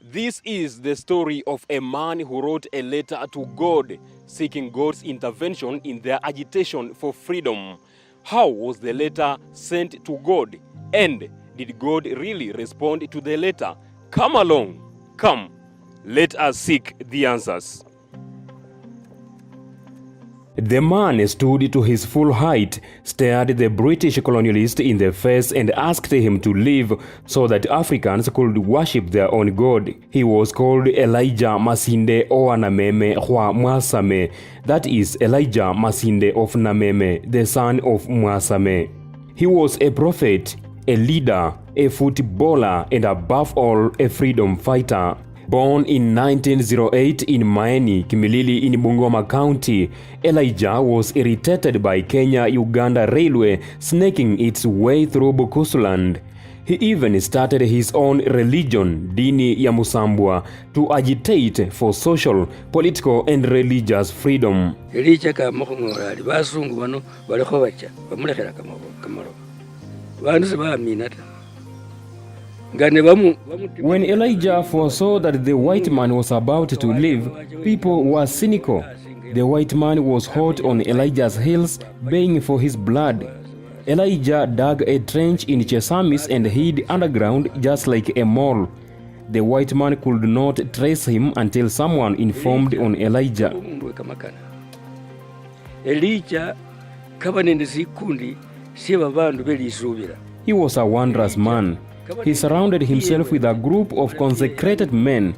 This is the story of a man who wrote a letter to God, seeking God's intervention in their agitation for freedom. How was the letter sent to God? And did God really respond to the letter? Come along, come, let us seek the answers. The man stood to his full height, stared the British colonialist in the face and asked him to leave so that Africans could worship their own God. He was called Elijah Masinde Owa Nameme Hwa Mwasame. That is Elijah Masinde of Nameme, the son of Mwasame. He was a prophet, a leader, a footballer, and above all, a freedom fighter. Born in 1908 in Maeni, Kimilili in Bungoma County, Elijah was irritated by Kenya-Uganda Railway snaking its way through Bukusuland. He even started his own religion, Dini ya Musambwa, to agitate for social, political and religious freedom. Elijah kamokongorali basungu bano baliko bacha bamulekera kamaro. Bantu sebaminata. When Elijah foresaw that the white man was about to leave, people were cynical. The white man was hot on Elijah's heels, baying for his blood. Elijah dug a trench in Chesamis and hid underground just like a mole. The white man could not trace him until someone informed on Elijah. He was a wondrous man. He surrounded himself with a group of consecrated men.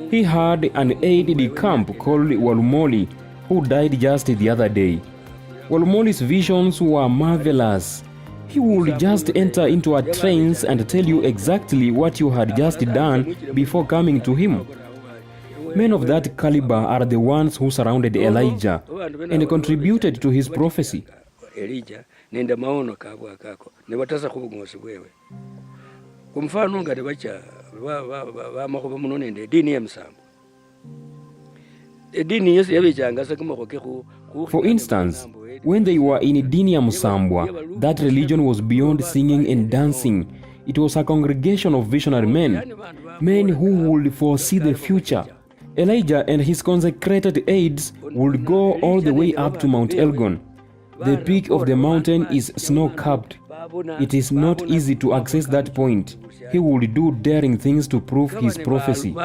He had an aide-de-camp called Walumoli, who died just the other day. Walumoli's visions were marvelous. He would just enter into a trance and tell you exactly what you had just done before coming to him. Men of that caliber are the ones who surrounded Elijah and contributed to his prophecy. Kumfano ngade bacha bamakoba munonende dini ya msambo. Dini yose yabechanga sakumako ku. For instance, when they were in Dini ya Musambwa, that religion was beyond singing and dancing. It was a congregation of visionary men who would foresee the future. Elijah and his consecrated aides would go all the way up to Mount Elgon. The peak of the mountain is snow-capped. It is not easy to access that point. He would do daring things to prove his prophecy.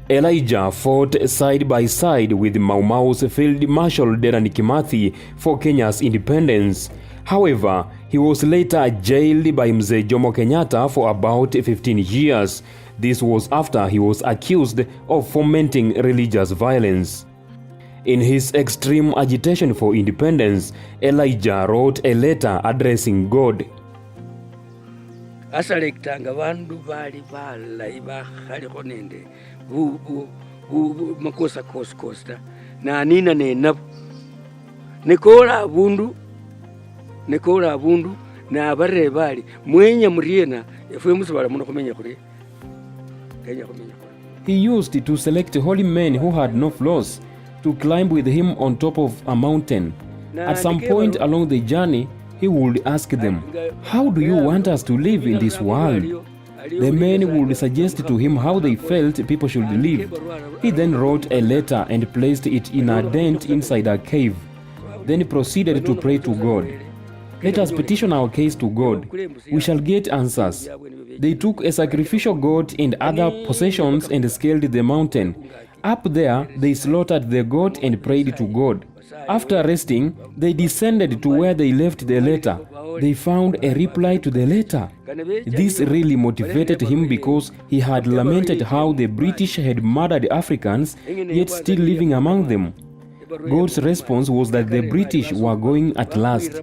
Elijah fought side by side with Mau Mau's Field Marshal Dedan Kimathi for Kenya's independence. However, he was later jailed by Mzee Jomo Kenyatta for about 15 years. This was after he was accused of fomenting religious violence. In his extreme agitation for independence, Elijah wrote a letter addressing God. Asalektanga bandu bali bala ibahali konende makosa kosta na nina nenabu Nikola abundu na abare bali mwenya muriena efwe musibala muno kumenya kuri kenya kumenya. He used to select holy men who had no flaws to climb with him on top of a mountain. At some point along the journey, he would ask them, "How do you want us to live in this world?" The men would suggest to him how they felt people should live. He then wrote a letter and placed it in a dent inside a cave. Then proceeded to pray to God. "Let us petition our case to God. We shall get answers." They took a sacrificial goat and other possessions and scaled the mountain. Up there, they slaughtered the goat and prayed to God. After resting, they descended to where they left the letter. They found a reply to the letter. This really motivated him because he had lamented how the British had murdered Africans, yet still living among them. God's response was that the British were going at last.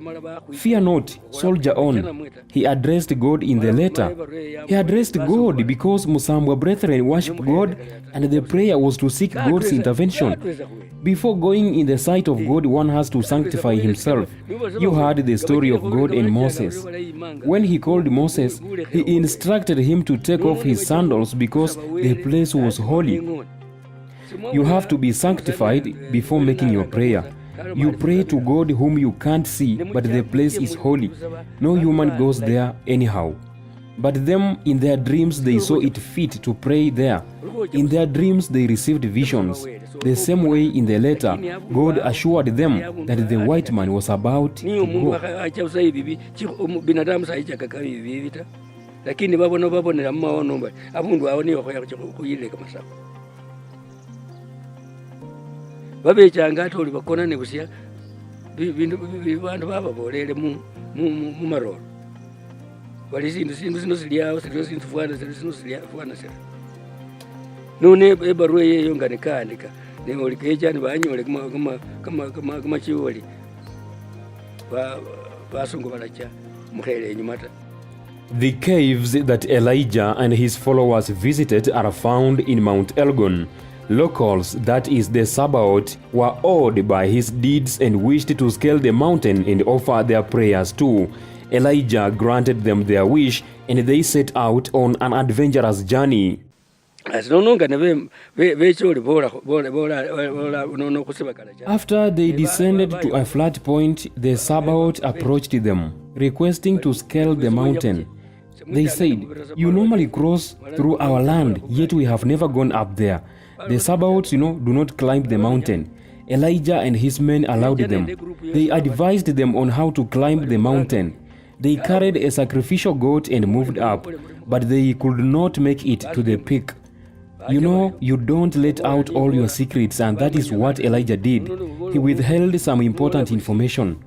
"Fear not, soldier on." He addressed God in the letter. He addressed God because Musambwa brethren worship God, and the prayer was to seek God's intervention. Before going in the sight of God, one has to sanctify himself. You heard the story of God and Moses. When he called Moses, he instructed him to take off his sandals because the place was holy. You have to be sanctified before making your prayer. You pray to God whom you can't see, but the place is holy. No human goes there anyhow. But them in their dreams they saw it fit to pray there. In their dreams they received visions. The same way in the letter, God assured them that the white man was about to go. Lakini babonera mumawono mba abundu awoniyo kuyileka masako babechanga ati oli bakonane kusya bindu bantu bababolele mu marolo wali sindu sino silyawo silyo sindu fwana sino fwana sila none ebarua yeyo nga nikandika oli kechani banyole kama chiwoli basungu balacha mukhele enyuma ta. The caves that Elijah and his followers visited are found in Mount Elgon. Locals, that is the Sabaoth, were awed by his deeds and wished to scale the mountain and offer their prayers too. Elijah granted them their wish and they set out on an adventurous journey. After they descended to a flat point, the Sabaoth approached them, requesting to scale the mountain. They said, "You normally cross through our land, yet we have never gone up there." The Sabaoths, do not climb the mountain. Elijah and his men allowed them. They advised them on how to climb the mountain. They carried a sacrificial goat and moved up, but they could not make it to the peak. You don't let out all your secrets, and that is what Elijah did. He withheld some important information.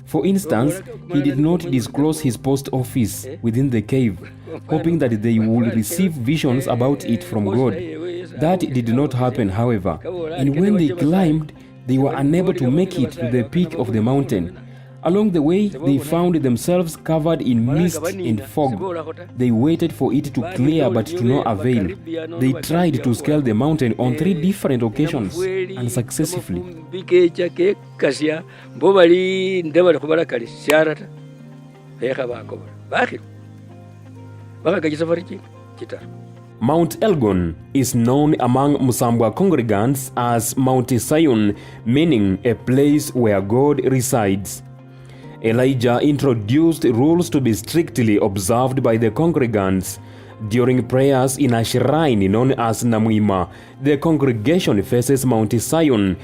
For instance, he did not disclose his post office within the cave, hoping that they would receive visions about it from God. That did not happen, however, and when they climbed, they were unable to make it to the peak of the mountain. Along the way, they found themselves covered in mist and fog. They waited for it to clear, but to no avail. They tried to scale the mountain on 3 different occasions, unsuccessfully. Mount Elgon is known among Musambwa congregants as Mount Zion, meaning a place where God resides. Elijah introduced rules to be strictly observed by the congregants. During prayers in a shrine known as Namwima, the congregation faces Mount Zion.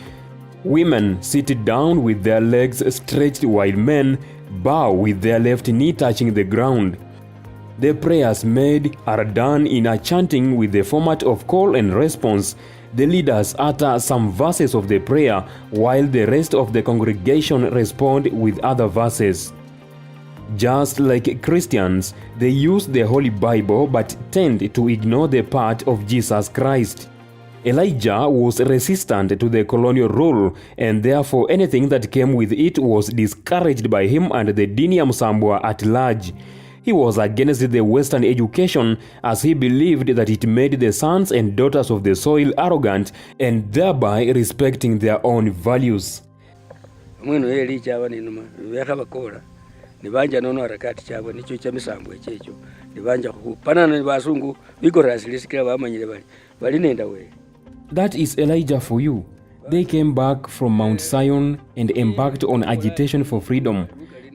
Women sit down with their legs stretched while men bow with their left knee touching the ground. The prayers made are done in a chanting with the format of call and response. The leaders utter some verses of the prayer while the rest of the congregation respond with other verses. Just like Christians, they use the Holy Bible but tend to ignore the part of Jesus Christ. Elijah was resistant to the colonial rule, and therefore anything that came with it was discouraged by him and the Dinia Musambwa at large. He was against the Western education as he believed that it made the sons and daughters of the soil arrogant and thereby respecting their own values. That is Elijah for you. They came back from Mount Zion and embarked on agitation for freedom.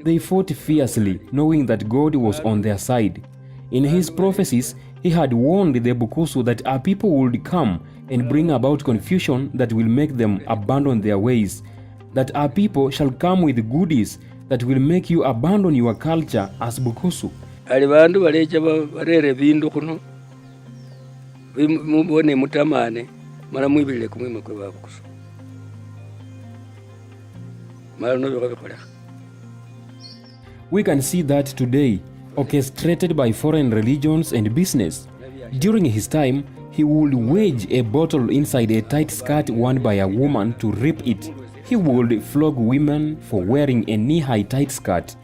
They fought fiercely, knowing that God was on their side. In his prophecies, he had warned the Bukusu that our people would come and bring about confusion that will make them abandon their ways. That our people shall come with goodies that will make you abandon your culture as Bukusu. We can see that today, orchestrated by foreign religions and business. During his time, he would wedge a bottle inside a tight skirt worn by a woman to rip it. He would flog women for wearing a knee-high tight skirt.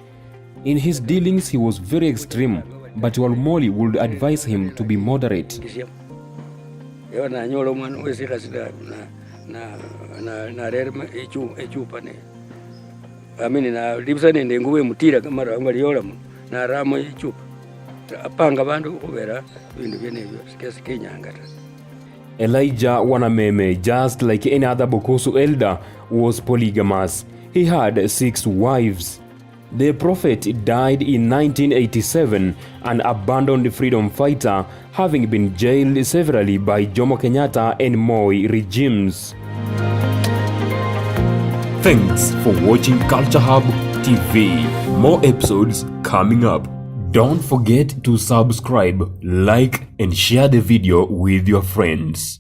In his dealings, he was very extreme, but Walmoli would advise him to be moderate. Elijah Wanameme, just like any other Bokoso elder, was polygamous. He had 6 wives. The prophet died in 1987, an abandoned freedom fighter, having been jailed severally by Jomo Kenyatta and Moi regimes. Thanks for watching Culture Hub TV. More episodes coming up. Don't forget to subscribe, like, and share the video with your friends.